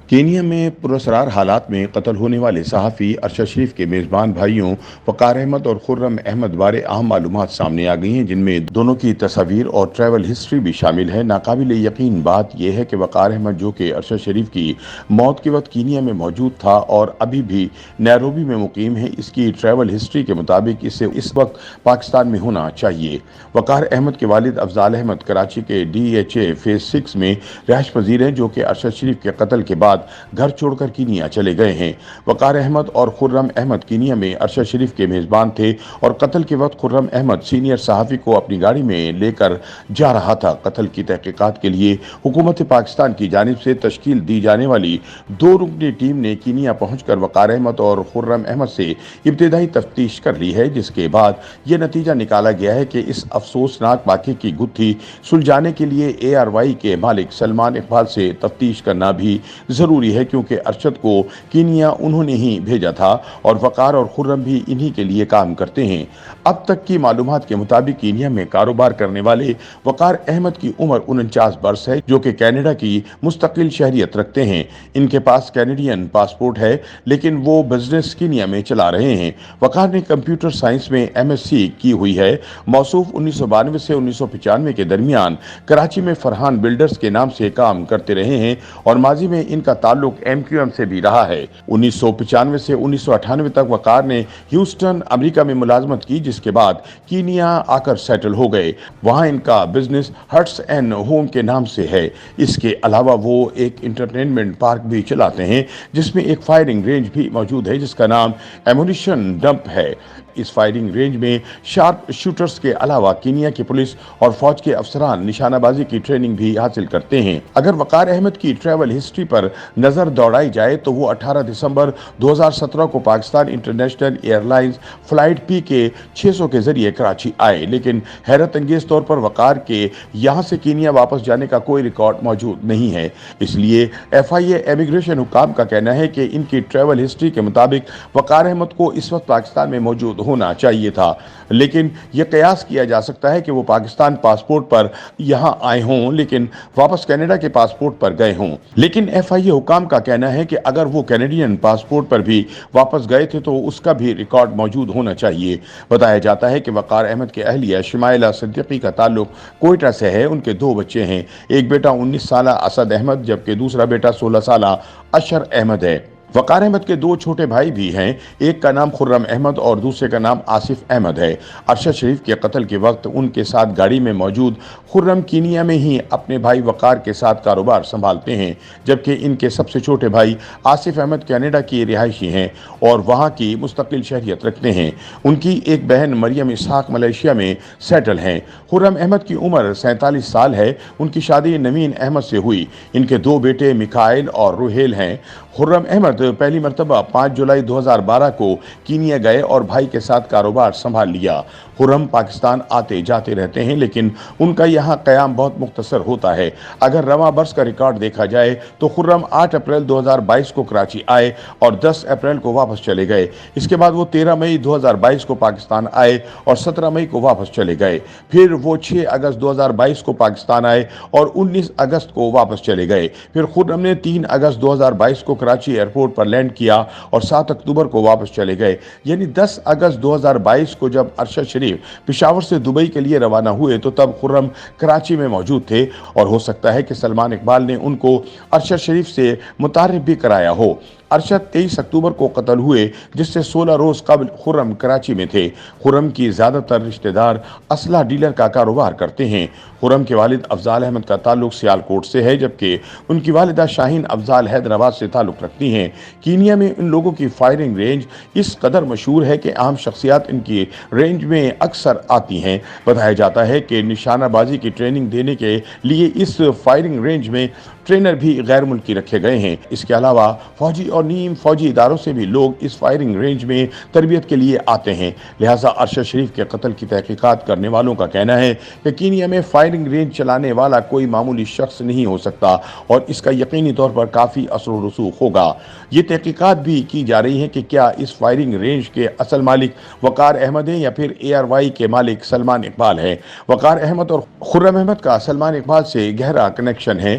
Kenya میں پراسرار حالات میں قتل ہونے والے صحافی ارشد شریف کے میزبان بھائیوں وقار احمد اور خرم احمد بارے اہم معلومات سامنے آ گئی ہیں، جن میں دونوں کی تصاویر اور ٹریول ہسٹری بھی شامل ہے۔ ناقابل یقین بات یہ ہے کہ وقار احمد، جو کہ ارشد شریف کی موت کے وقت کینیا میں موجود تھا اور ابھی بھی نیروبی میں مقیم ہے، اس کی ٹریول ہسٹری کے مطابق اسے اس وقت پاکستان میں ہونا چاہیے۔ وقار احمد کے والد افضال احمد کراچی کے ڈی ایچ اے فیز 6 میں رہائش پذیر ہیں، جو کہ ارشد شریف کے قتل کے بعد گھر چھوڑ کر کینیا چلے گئے ہیں۔ وقار احمد اور خرم احمد کینیا میں ارشد شریف کے میزبان تھے اور قتل کے وقت خرم احمد سینئر صحافی کو اپنی گاڑی میں لے کر جا رہا تھا۔ قتل کی تحقیقات کے لیے حکومت پاکستان کی جانب سے تشکیل دی جانے والی 2 رکنی ٹیم نے کینیا پہنچ کر وقار احمد اور خرم احمد سے ابتدائی تفتیش کر لی ہے، جس کے بعد یہ نتیجہ نکالا گیا ہے کہ اس افسوسناک واقعے کی گتھی سلجھانے کے لیے اے آر وائی کے مالک سلمان اقبال سے تفتیش کرنا بھی ضروری ہے، کیونکہ ارشد کو کینیا انہوں نے ہی بھیجا تھا اور وقار اور خرم بھی انہی کے لیے کام کرتے ہیں۔ اب تک کی معلومات کے مطابق کینیا میں کاروبار کرنے والے وقار احمد کی عمر 49 برس ہے، جو کہ کینیڈا کی مستقل شہریت رکھتے ہیں۔ ان کے پاس کینیڈین پاسپورٹ ہے، لیکن وہ بزنس کینیا میں چلا رہے ہیں۔ وقار نے کمپیوٹر سائنس میں ایم ایس سی کی ہوئی ہے۔ موصوف 1992 سے 1995 کے درمیان کراچی میں فرحان بلڈرز کے نام سے کام کرتے رہے ہیں اور ماضی میں ان کا تعلق ایم کیو ایم سے بھی رہا ہے۔ 1995 سے 1998 تک وقار نے ہیوسٹن، امریکہ میں ملازمت کی، جس کے بعد کینیا آ کر سیٹل ہو گئے۔ وہاں ان کا بزنس ہٹس اینڈ ہوم کے نام سے ہے۔ اس کے علاوہ وہ ایک انٹرٹینمنٹ پارک بھی چلاتے ہیں، جس میں ایک فائرنگ رینج بھی موجود ہے، جس کا نام ایمونیشن ڈمپ ہے۔ اس فائرنگ رینج میں شارپ شوٹرز کے علاوہ کینیا کی پولیس اور فوج کے افسران نشانہ بازی کی ٹریننگ بھی حاصل کرتے ہیں۔ اگر وقار احمد کی ٹریول ہسٹری پر نظر دوڑائی جائے تو وہ 18 دسمبر 2017 کو Pakistan international airlines flight P K 600 کے ذریعے کراچی آئے، لیکن حیرت انگیز طور پر وقار کے یہاں سے کینیا واپس جانے کا کوئی ریکارڈ موجود نہیں ہے۔ اس لیے ایف آئی اے امیگریشن حکام کا کہنا ہے کہ ان کی ٹریول ہسٹری کے مطابق وقار احمد کو اس وقت پاکستان میں موجود ہونا چاہیے تھا، لیکن یہ قیاس کیا جا سکتا ہے کہ وہ پاکستان پاسپورٹ پر یہاں آئے ہوں لیکن واپس کینیڈا کے پاسپورٹ پر گئے ہوں۔ لیکن ایف آئی اے حکام کا کہنا ہے کہ اگر وہ کینیڈین پاسپورٹ پر بھی واپس گئے تھے تو اس کا بھی ریکارڈ موجود ہونا چاہیے۔ بتایا جاتا ہے کہ وقار احمد کے اہلیہ شمائلہ صدیقی کا تعلق کوئٹہ سے ہے۔ ان کے 2 بچے ہیں، ایک بیٹا 19 سالہ اسد احمد جبکہ دوسرا بیٹا 16 سالہ اشر احمد ہے۔ وقار احمد کے 2 چھوٹے بھائی بھی ہیں، ایک کا نام خرم احمد اور دوسرے کا نام آصف احمد ہے۔ ارشد شریف کے قتل کے وقت ان کے ساتھ گاڑی میں موجود خرم کینیا میں ہی اپنے بھائی وقار کے ساتھ کاروبار سنبھالتے ہیں، جبکہ ان کے سب سے چھوٹے بھائی آصف احمد کینیڈا کی رہائشی ہیں اور وہاں کی مستقل شہریت رکھتے ہیں۔ ان کی ایک بہن مریم اسحاق ملیشیا میں سیٹل ہیں۔ خرم احمد کی عمر 47 سال ہے۔ ان کی شادی نوین احمد سے ہوئی۔ ان کے 2 بیٹے میکائل اور روہیل ہیں۔ خرم احمد پہلی مرتبہ 5 جولائی 2012 کو کینیا گئے اور بھائی کے ساتھ کاروبار سنبھال لیا۔ خرم پاکستان آتے جاتے رہتے ہیں، لیکن ان کا یہاں قیام بہت مختصر ہوتا ہے۔ اگر رواں برس کا ریکارڈ دیکھا جائے تو خرم 8 اپریل 2022 کو کراچی آئے اور 10 اپریل کو واپس چلے گئے۔ اس کے بعد وہ 13 مئی 2022 کو پاکستان آئے اور 17 مئی کو واپس چلے گئے۔ پھر وہ 6 اگست 2022 کو پاکستان آئے اور 19 اگست کو واپس چلے گئے۔ پھر خرم نے 3 اگست 2022 کو کراچی ایئرپورٹ پر لینڈ کیا اور 7 اکتوبر کو واپس چلے گئے۔ یعنی 10 اگست 2022 کو جب ارشد شریف پشاور سے دبئی کے لیے روانہ ہوئے تو تب خرم کراچی میں موجود تھے، اور ہو سکتا ہے کہ سلمان اقبال نے ان کو ارشد شریف سے متعارف بھی کرایا ہو۔ ارشد 23 اکتوبر کو قتل ہوئے، جس سے 16 روز قبل خرم کراچی میں تھے۔ خرم کی زیادہ تر رشتہ دار اسلحہ ڈیلر کا کاروبار کرتے ہیں۔ خرم کے والد افضال احمد کا تعلق سیالکوٹ سے ہے، جبکہ ان کی والدہ شاہین افضال حیدرآباد سے تعلق رکھتی ہیں۔ کینیا میں ان لوگوں کی فائرنگ رینج اس قدر مشہور ہے کہ عام شخصیات ان کی رینج میں اکثر آتی ہیں۔ بتایا جاتا ہے کہ نشانہ بازی کی ٹریننگ دینے کے لیے اس فائرنگ رینج میں ٹرینر بھی غیر ملکی رکھے گئے ہیں۔ اس کے علاوہ فوجی اور نیم فوجی اداروں سے بھی لوگ اس فائرنگ رینج میں تربیت کے لیے آتے ہیں۔ لہٰذا ارشد شریف کے قتل کی تحقیقات کرنے والوں کا کہنا ہے کہ کینیا میں فائرنگ رینج چلانے والا کوئی معمولی شخص نہیں ہو سکتا اور اس کا یقینی طور پر کافی اثر و رسوخ ہوگا۔ یہ تحقیقات بھی کی جا رہی ہیں کہ کیا اس فائرنگ رینج کے اصل مالک وقار احمد ہیں یا پھر اے آر وائی کے مالک سلمان اقبال ہیں۔ وقار احمد اور خرم احمد کا سلمان اقبال سے گہرا کنیکشن ہے۔